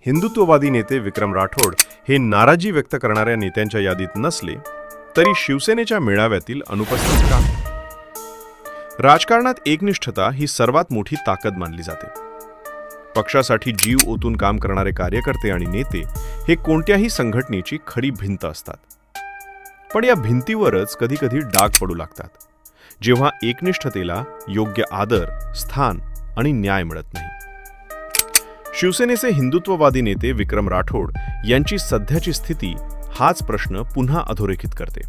हिंदुत्ववादी नेते विक्रम राठोड हे नाराजी व्यक्त करणाऱ्या नेत्यांच्या यादीत नसले तरी शिवसेनेच्या मेळाव्यातील अनुपस्थित का? राजकारणात एकनिष्ठता ही सर्वात मोठी ताकद मानली जाते. पक्षासाठी जीव ओतून काम करणारे कार्यकर्ते आणि नेते हे कोणत्याही संघटनेची खरी भिंत असतात. पण या भिंतीवरच कधीकधी डाग पडू लागतात, जेव्हा एकनिष्ठतेला योग्य आदर, स्थान आणि न्याय मिळत नाही. शिवसेनेचे हिंदुत्ववादी नेते विक्रम राठोड यांची सध्याची स्थिती हाच प्रश्न पुन्हा अधोरेखित करते.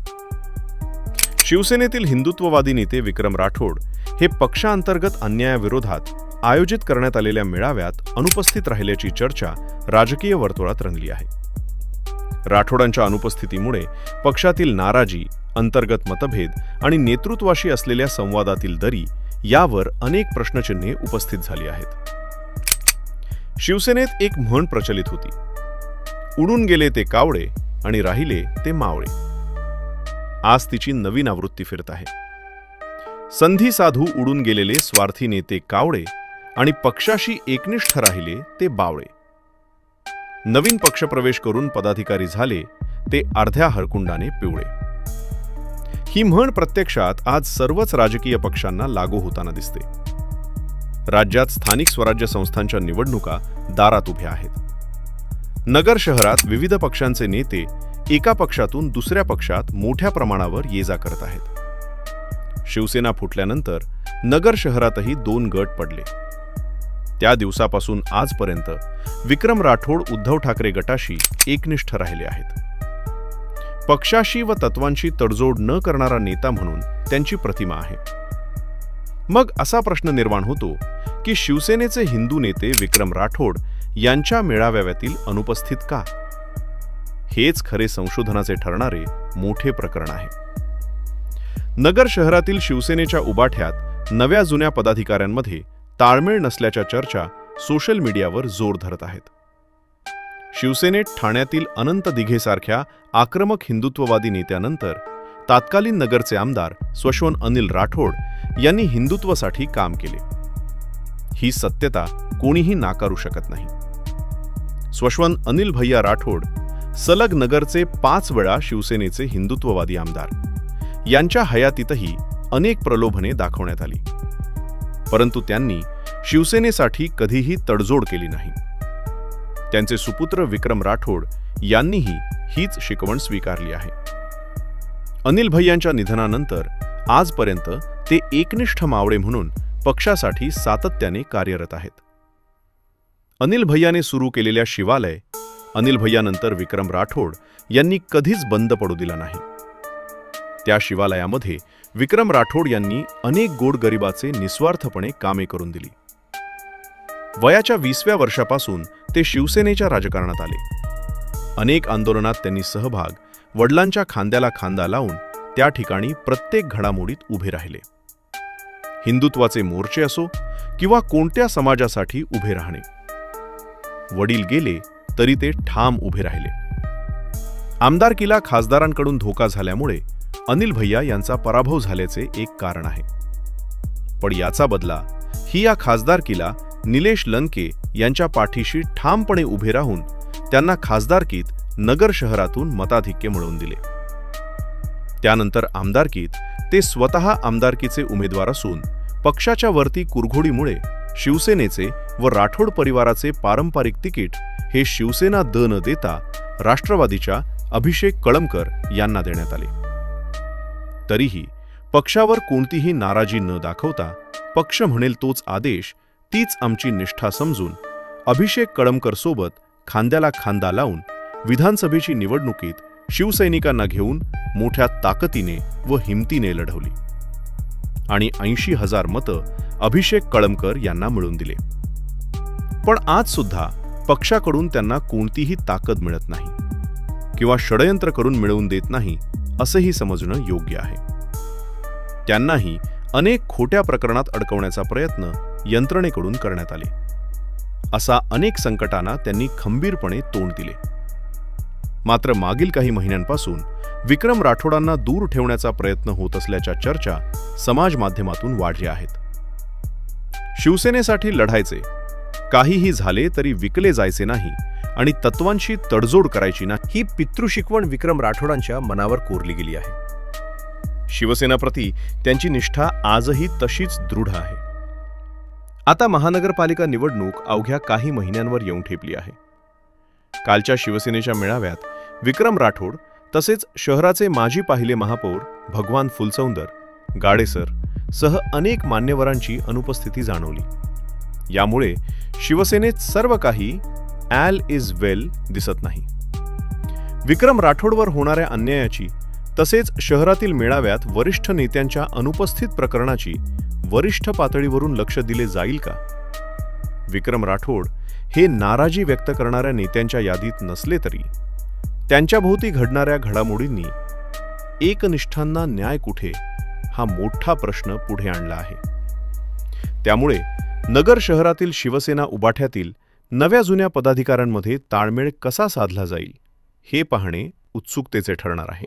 शिवसेनेतील हिंदुत्ववादी नेते विक्रम राठोड हे पक्षांतर्गत अन्यायाविरोधात आयोजित करण्यात आलेल्या मेळाव्यात अनुपस्थित राहिल्याची चर्चा राजकीय वर्तुळात रंगली आहे. राठोडांच्या अनुपस्थितीमुळे पक्षातील नाराजी, अंतर्गत मतभेद आणि नेतृत्वाशी असलेल्या संवादातील दरी यावर अनेक प्रश्नचिन्हे उपस्थित झाली आहेत. शिवसेनेत एक म्हण प्रचलित होती, उडून गेले ते कावळे आणि राहिले ते मावळे. आज तिची नवीन आवृत्ती फिरत आहे. संधी साधू उडून गेलेले स्वार्थी नेते कावळे आणि पक्षाशी एकनिष्ठ राहिले ते बावळे. नवीन पक्षप्रवेश करून पदाधिकारी झाले ते अर्ध्या हरकुंडाने पिवळे. ही म्हण प्रत्यक्षात आज सर्वच राजकीय पक्षांना लागू होताना दिसते. राज्यात स्थानिक स्वराज्य संस्थांच्या निवडणुका दारात उभ्या आहेत. नगर शहरात विविध पक्षांचे नेते एका पक्षातून दुसऱ्या पक्षात मोठ्या प्रमाणावर ये-जा करत आहेत. शिवसेना फुटल्यानंतर नगर शहरातही 2 गट पडले. त्या दिवसापासून आजपर्यंत विक्रम राठोड उद्धव ठाकरे गटाशी एकनिष्ठ राहिले आहेत. पक्षाशी व तत्वांची तडजोड न करणारा नेता म्हणून त्यांची प्रतिमा आहे. मग असा प्रश्न निर्माण होतो की शिवसेनेचे हिंदू नेते विक्रम राठोड यांच्या मेळाव्यातील अनुपस्थित का? हेच खरे संशोधनाचे ठरणारे मोठे प्रकरण आहे. नगर शहरातील शिवसेनेच्या उबाठ्यात नव्या जुन्या पदाधिकाऱ्यांमध्ये ताळमेळ नसल्याच्या चर्चा सोशल मीडियावर जोर धरत आहेत. शिवसेनेत ठाण्यातील अनंत दिघेसारख्या आक्रमक हिंदुत्ववादी नेत्यानंतर तात्कालीन नगरचे आमदार स्वशवन अनिल राठोड यांनी हिंदुत्वासाठी काम केले. ही सत्यता कोणीही नाकारू शकत नाही. स्वशवन अनिल भैया राठोड सलग नगरचे 5 वेळा शिवसेनेचे हिंदुत्ववादी आमदार. यांच्या हयातीतही अनेक प्रलोभने दाखवण्यात आली, परंतु त्यांनी शिवसेनेसाठी कधीही तडजोड केली नाही. त्यांचे सुपुत्र विक्रम राठोड यांनीही हीच शिकवण स्वीकारली आहे. अनिल भैयांच्या निधनानंतर आजपर्यंत ते एकनिष्ठ मावळे म्हणून पक्षासाठी सातत्याने कार्यरत आहेत. अनिल भैयाने सुरू केलेल्या शिवालय, अनिल भैयानंतर विक्रम राठोड यांनी कधीच बंद पडू दिला नाही. त्या शिवालयामध्ये विक्रम राठोड यांनी अनेक गोरगरिबाचे निस्वार्थपणे कामे करून दिली. वयाच्या 20व्या वर्षापासून ते शिवसेनेच्या राजकारणात आले. अनेक आंदोलनात त्यांनी सहभाग, वडिलांच्या खांद्याला खांदा लावून त्या ठिकाणी प्रत्येक घडामोडीत उभे राहिले. हिंदुत्वाचे मोर्चे असो किंवा कोणत्या समाजासाठी उभे राहणे, वडील गेले तरी ते ठाम उभे राहिले. आमदारकीला खासदारांकडून धोका झाल्यामुळे अनिल भैया यांचा पराभव झाल्याचे एक कारण आहे. पण याचा बदला ही या खासदारकीला निलेश लंके यांच्या पाठीशी ठामपणे उभे राहून त्यांना खासदारकीत नगर शहरातून मताधिक्य मिळवून दिले. त्यानंतर आमदारकीत ते स्वतः आमदारकीचे उमेदवार असून पक्षाच्या वरती कुरघोडीमुळे शिवसेनेचे व राठोड परिवाराचे पारंपरिक तिकीट हे शिवसेना न देता राष्ट्रवादीच्या अभिषेक कळमकर यांना देण्यात आले. तरीही पक्षावर कोणतीही नाराजी न दाखवता पक्ष म्हणेल तोच आदेश, तीच आमची निष्ठा समजून अभिषेक कळमकर सोबत खांद्याला खांदा लावून विधानसभेची निवडणुकीत शिवसैनिकांना घेऊन मोठ्या ताकदीने व हिमतीने लढवली आणि 80,000 मतं अभिषेक कळमकर यांना मिळवून दिले. पण आज सुद्धा पक्षाकडून त्यांना कोणतीही ताकद मिळत नाही किंवा षडयंत्र करून मिळवून देत नाही असंही समजणं योग्य आहे. त्यांनाही अनेक खोट्या प्रकरणात अडकवण्याचा प्रयत्न यंत्रणेकडून करण्यात आले. असा अनेक संकटांना त्यांनी खंबीरपणे तोंड दिले. मात्र मागील काही महिन्यांपासून विक्रम राठोडांना दूर ठेवण्याचा प्रयत्न होत असल्याच्या चर्चा समाज माध्यमातून वाढल्या आहेत. शिवसेनेसाठी लढायचे, काहीही झाले तरी विकले जायचे नाही आणि तत्वांशी तडजोड करायची नाही, ही पितृशिकवण विक्रम राठोडांच्या मनावर कोरली गेली आहे. शिवसेनाप्रती त्यांची निष्ठा आजही तशीच दृढ आहे. आता महानगरपालिका निवडणूक अवघ्या काही महिन्यांवर येऊन ठेपली आहे. कालच्या शिवसेनेच्या मेळाव्यात विक्रम राठोड तसेच शहराचे माजी पाहिले महापौर भगवान फुलसौंदर, गाडेसर सह अनेक मान्यवरांची अनुपस्थिती जाणवली. यामुळे शिवसेनेत सर्व काही ॲल इज वेल दिसत नाही. विक्रम राठोडवर होणाऱ्या अन्यायाची तसेच शहरातील मेळाव्यात वरिष्ठ नेत्यांच्या अनुपस्थित प्रकरणाची वरिष्ठ पातळीवरून लक्ष दिले जाईल का? विक्रम राठोड हे नाराजी व्यक्त करणाऱ्या नेत्यांच्या यादीत नसले तरी त्यांच्याभोवती घडणाऱ्या घडामोडींनी एकनिष्ठांना न्याय कुठे हा मोठा प्रश्न पुढे आणला आहे. त्यामुळे नगर शहरातील शिवसेना उबाठ्यातील नव्या जुन्या पदाधिकाऱ्यांमध्ये ताळमेळ कसा साधला जाईल हे पाहणे उत्सुकतेचे ठरणार आहे.